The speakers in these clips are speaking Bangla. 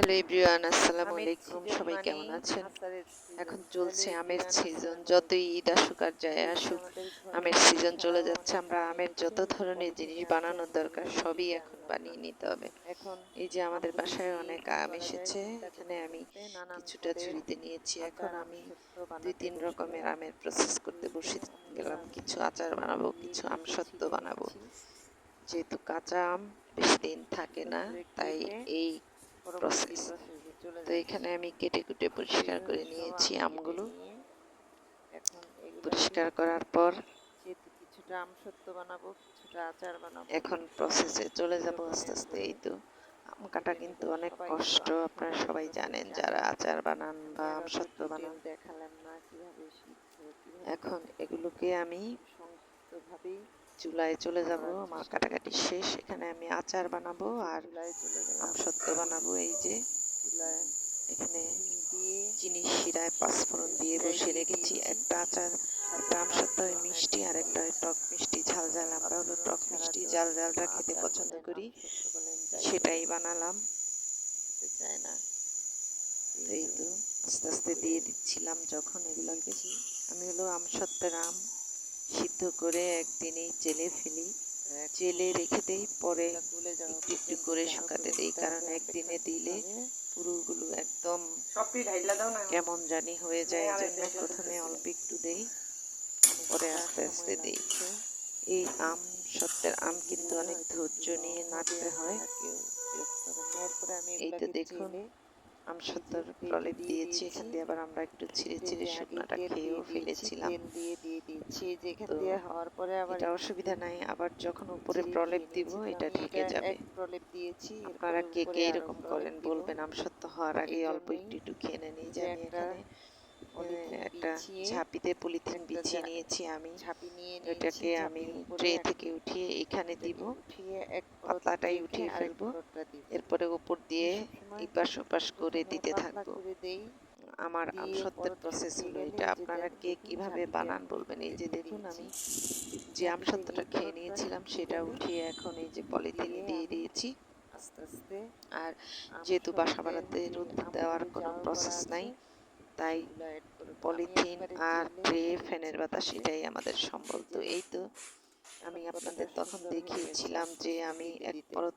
হ্যালো এভরিওয়ান, আসসালামু আলাইকুম। সবাই কেমন আছেন? এখন চলছে আমের সিজন। যতই ঈদ আসুক আর যায় আসুক, আমের সিজন চলে যাচ্ছে। আমরা আমের যত ধরনের জিনিস বানানোর দরকার সবই এখন বানিয়ে নিতে হবে। এই যে আমাদের বাসায় অনেক আম এসেছে, এখানে আমি কিছুটা ঝুড়িতে নিয়েছি। এখন আমি 2-3 রকমের আমের প্রসেস করতে বসে গেলাম। কিছু আচার বানাবো, কিছু আমসত্ত্ব বানাবো। যেহেতু কাঁচা আম বেশি দিন থাকে না, তাই এই প্রসেস। তো এখানে আমি কেটে কুটে পরিষ্কার করে নিয়েছি আমগুলো। পরিষ্কার করার পর কিছুটা আমসত্ত্ব বানাবো, কিছুটা আচার বানাবো। এখন প্রসেসে চলে যাব আস্তে আস্তে। এই তো আম কাটা কিন্তু অনেক কষ্ট, আপনারা সবাই জানেন যারা আচার বানান বা আমসত্ত্ব বানান। দেখালাম না কিভাবে এখন এগুলোকে আমি সংক্ষিপ্তভাবেই চুলায় চলে যাব। আমার কাটাকাটি শেষ। এখানে আমি আচার বানাবো আর আমসত্ত্ব বানাবো। এই যে চুলায় এখানে দিয়ে চিনি শিরায় পাঁচফোড়ন দিয়ে বসিয়ে রেখেছি। একটা আচার, একটা আমসত্ত্ব মিষ্টি আর একটা টক মিষ্টি ঝাল ঝাল। আমরা হলো টক মিষ্টি ঝাল ঝালটা খেতে পছন্দ করি, সেটাই বানালাম। চায় না। তো এই তো আস্তে আস্তে দিয়ে দিচ্ছিলাম। যখন এগুলোকে আমি হলো আমসত্ত্বের আম সিদ্ধ করে একদিনেই চেলে ফেলি, চেলে রেখে দেই, পরে একটু একটু করে শুকাতে দেই। কারণ একদিনে দিলে পুরোগুলো একদম কেমন জানি হয়ে যায়। এই জন্য প্রথমে অল্প একটু দেই, পরে আস্তে আস্তে দিই। এই আম সত্যের আম কিন্তু অনেক ধৈর্য নিয়ে নাড়তে হয়। এই তো দেখুন আমসত্ত্বর প্রলেপ দিয়েছি। এখান দিয়ে আবার আমরা একটু ছিঁড়ে ছিঁড়ে শুকনাটা খেয়েও ফেলেছিলাম। তো এটা অসুবিধা নাই, আবার যখন উপরে প্রলেপ দিব এটা ঢেকে যাবে। আপনারা কে কে এরকম করেন বলবেন। আমসত্ত্ব হওয়ার আগে অল্প একটু একটু খেয়ে নেন। এই যে আমি এখানে একটা ঝাঁপিতে পলিথিন বিছিয়ে নিয়েছি। আমি এটাকে আমি ট্রে থেকে উঠিয়ে এখানে দিব, পাতলাটাই উঠিয়ে ফেলবো। এরপরে উপর দিয়ে এপাশ ওপাশ করে দিতে থাকবো। আমার আমসত্ত্বের প্রসেস হলো এটা। আপনারা কে কিভাবে বানান বলবেন। এই যে দেখুন আমি যে আমসত্ত্বটা খেয়ে নিয়েছিলাম সেটা উঠিয়ে এখন এই যে পলিথিনে দিয়ে দিয়েছি আস্তে আস্তে। আর যেহেতু বাসা বাড়াতে রোদ দেওয়ার কোনো প্রসেস নাই, তাই পলিথিন আর ট্রে, ফ্যানের বাতাস এটাই আমাদের সম্বল। তো এই তো আমি আপনাদের তখন দেখিয়েছিলাম যে আমি এক পরত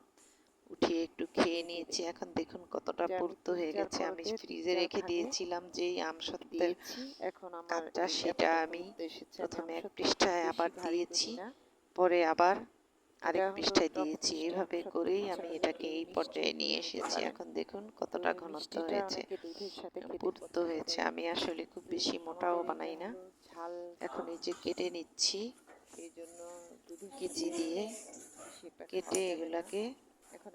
উঠিয়ে একটু খেয়ে নিয়েছি। এখন দেখুন কতটা পুর্ত হয়ে গেছে। আমি ফ্রিজে রেখে দিয়েছিলাম যেই আমসত্ত্বের কাপটা, সেটা আমি প্রথমে এক পৃষ্ঠায় আবার দিয়েছি, পরে আবার আরেক পৃষ্ঠায় দিয়েছি। এইভাবে করেই আমি এটাকে এই পর্যায়ে নিয়ে এসেছি। এখন দেখুন কতটা ঘনত্ব হয়েছে, পুর্ত হয়েছে। আমি আসলে খুব বেশি মোটাও বানাই না। এখন এই যে কেটে নিচ্ছি কেচি দিয়ে, কেটে এগুলাকে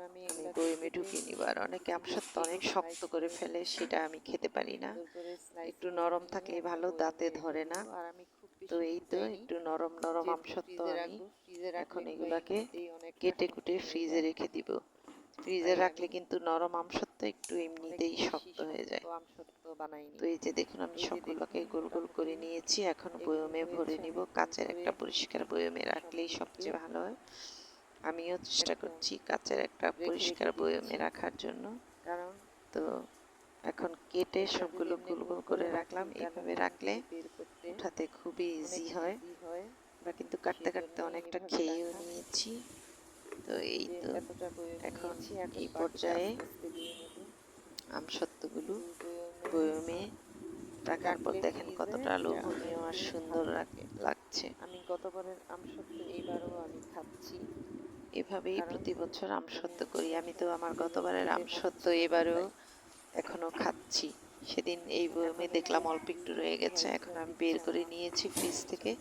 আমি বয়মে ঢুকিয়ে নিব। আর অনেকে আমসত্ত্ব অনেক শক্ত করে ফেলে, সেটা আমি খেতে পারি না। একটু নরম থাকলে ভালো, দাঁতে ধরে না। তো এই তো একটু নরম নরম আমসত্ত্ব আমি এখন এগুলাকে কেটে কুটে ফ্রিজে রেখে দিব। ফ্রিজে রাখলে কিন্তু নরম আমসত্ত্ব একটু এমনিতেই শক্ত হয়ে যায়। তো এই যে দেখুন আমি সবগুলোকে গোল গোল করে নিয়েছি। এখন বয়মে ভরে নিব। কাচের একটা পরিষ্কার বয়মে রাখলেই সবচেয়ে ভালো হয়। আমিও চেষ্টা করছি কাচের একটা পরিষ্কার বয়মে রাখার জন্য। তো এখন কেটে সবগুলো গোল গোল করে রাখলাম। এইভাবে রাখলে উঠাতে খুবই ইজি হয়। আমরা কিন্তু কাটতে কাটতে অনেকটা খেয়েও নিয়েছি। তো এই তো এখন এই পর্যায়ে আমসত্ত্বগুলো বয়মে রাখার পর দেখেন কতটা লোভনীয় আর সুন্দর লাগছে। আমি গতবারের আমসত্ত্ব এইবারও আমি খাচ্ছি। এভাবেই প্রতি বছর আমসত্ত্ব করি। আমি তো আমার গতবারের আমসত্ত্ব এবারেও এখনো খাচ্ছি। সেদিন এই বয়মে দেখলাম অল্প একটু রয়ে গেছে। এখন আমি বের করে নিয়েছি ফ্রিজ থেকে।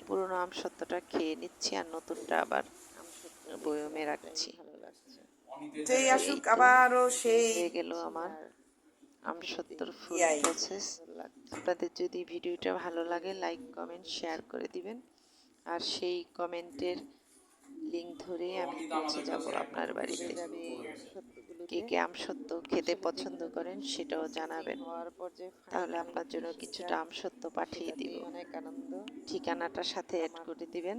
পুরোনো আমসত্ত্বটা খেয়ে নিচ্ছি আর নতুনটা আবার বয়মে রাখছি। যেই আসুক আবারও সেই হয়ে গেল আমার আমসত্ত্বর ফুল প্রসেস। আপনাদের যদি ভিডিওটা ভালো লাগে লাইক কমেন্ট শেয়ার করে দিবেন। আর সেই কমেন্টের লিঙ্ক ধরে আমি পৌঁছে যাব আপনার বাড়িতে। কে কে আমসত্ত্ব খেতে পছন্দ করেন সেটাও জানাবেন, তাহলে আপনার জন্য কিছুটা আমসত্ত্ব পাঠিয়ে দিব। ঠিকানাটার সাথে অ্যাড করে দিবেন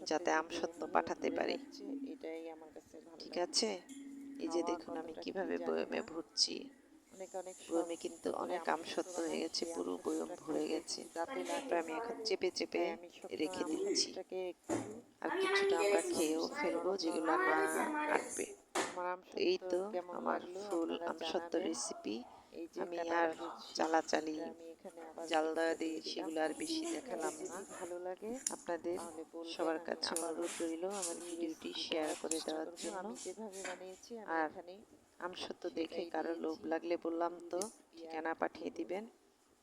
যাতে আমসত্ত্ব পাঠাতে পারি। ঠিক আছে, এই যে খাওয়া দেখুন আমি কতটা কি কিভাবে জানি বয়মে না। ভরছি। অনেক অনেক বয়মে শখ কিন্তু করে অনেক আমসত্ত্ব আমসত্ত্ব হয়ে বানাই, গেছে, সেই পুরো বয়ম আমসত্ত্বটা ভরে খেতে গেছে। একটু দাঁতে লাগে। তারপরে আমি এখন চেপে চেপে তাই আমি সবসময় রেখে দিচ্ছি। আমসত্ত্বটাকে একটু আর কিছুটা আমরা খেয়েও ফেলবো নরম যেগুলো নরম না করে আটবে। আমার তো এই আমসত্ত্ব তো কেমন আমার লাগলো ফুল আপনারা আমসত্ত্ব জানাবেন। রেসিপি। এই যে আমি কাটা আর বুঝি চালাচালি এটা আমি এখানে আবার জাল দেওয়া কিছুটা দিয়ে দিয়ে দিলাম। সেগুলো আর বেশি দেখালাম না। যদি ভালো লাগে আপনাদের তাহলে বলবেন, সবার আমি কাছে আবারও অনুরোধ রইল আমার এই ভিডিওটি রেসিপি শেয়ার দেওয়ার করে চেষ্টা দেওয়ার করব। জন্য। আমি যেভাবে বানিয়েছি আমি আর এখানে আমসত্ত্ব দেখে সেটাই কারো লোভ দিয়েছি। লাগলে বললাম পুরো তো রেসিপি আর ঠিকানা পাঠিয়ে দিব দিবেন,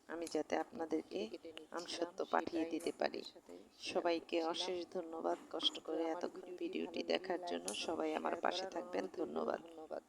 আমি যাতে আপনাদেরকে কেটে কেটে নিচ্ছিলাম, আমসত্ত্ব পাঠিয়ে সেটাই দিতে পারি। আপনাদের সাথে শেয়ার সবাইকে করছিলাম। অশেষ ধন্যবাদ কষ্ট তো করে আমার এতক্ষণ ভিডিওটি ভিডিওটি ভালো লাগলে দেখার লাইক জন্য। কমেন্ট সবাই আমার শেয়ার পাশে করার থাকবেন। অনুরোধ রইল। ধন্যবাদ। ধন্যবাদ।